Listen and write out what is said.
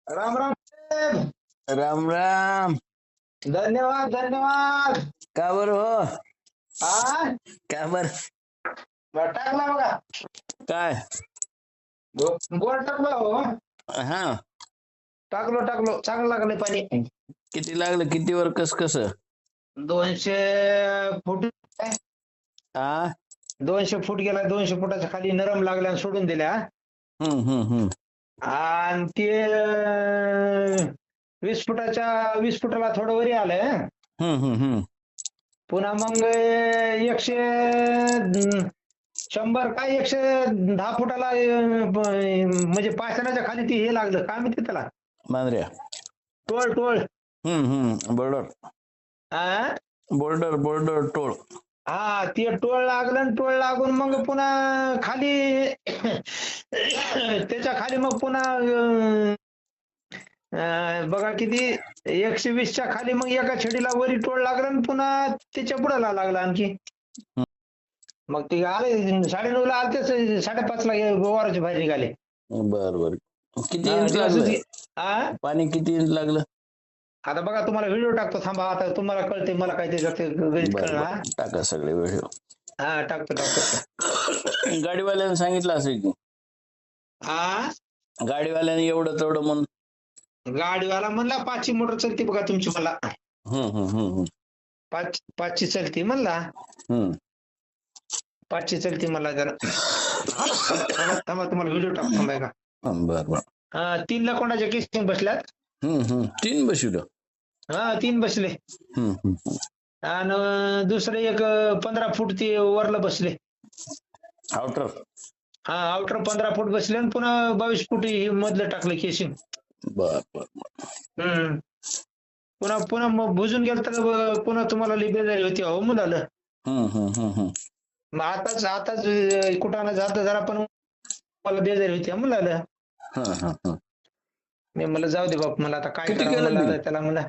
राम राम साहेब. राम राम. धन्यवाद धन्यवाद. का बर हो? हा का बर? टाकला बघा. काय? गोड टाकला हो. हा, टाकलो टाकलो चांगलं लागले पाणी. किती लागलं? किती वर? कस कस? 200 फूट. हा. 200 फूट गेला. 200 फुटाच्या खाली नरम लागल्या आणि सोडून दिल्या. हम्म. आणि ते 20 फुटाला थोडं वरी आलंय. हम्म. पुन्हा मग 100 काय 110 फुटाला म्हणजे पाषाणाच्या खाली ती हे लागलं काय म्हणते त्याला, मांजऱ्या. टोळ टोळ. बोर्डर हा बोर्डर टोळ. हा ते टोळ लागलं आणि टोळ लागून मग पुन्हा खाली त्याच्या खाली मग पुन्हा बघा किती 120च्या खाली मग एका छडीला वरी टोळ लागलं आणि पुन्हा त्याच्या पुढे लागला आणखी. मग ते आले 9:30 ला आले, 5:30 ला गोवाराची भाजी निघाले. बर. किती इंच लागलं पाणी? किती इंच लागलं? आता बघा तुम्हाला व्हिडिओ टाकतो थांबा. आता तुम्हाला कळते, मला काय ते गणित कळणार. टाका सगळे व्हिडिओ. हा टाकतो. गाडीवाल्याने सांगितलं असेल की हा गाडीवाल्याने एवढं तेवढं म्हणून. गाडीवाला म्हणला 5ची मोटर चलते बघा तुमची. मला हम्म. 5ची चलते म्हणला. 5ची चलते मला. जरा थांबा तुम्हाला व्हिडिओ टाकतो थांबा का. बर. 3 कोणाच्या केसिंग बसल्यात. 3 बसवलं. 3 बसले. आणि दुसरे एक 15 फूट ते वरला बसले. आउटर. आउटर 15 फूट बसले आणि पुन्हा 22 फूट मधलं टाकलं केसिंग. बर. पुन्हा मग भुजून गेलं तर पुन्हा तुम्हाला लिबे झाली होती हो मुलाला. मग आताच कुठाने जात जरा पण मला बेजारी होती मुलाला. मी मला जाऊ दे बाप, मला आता काय किती करावं केलं मला बिल? त्याला. मला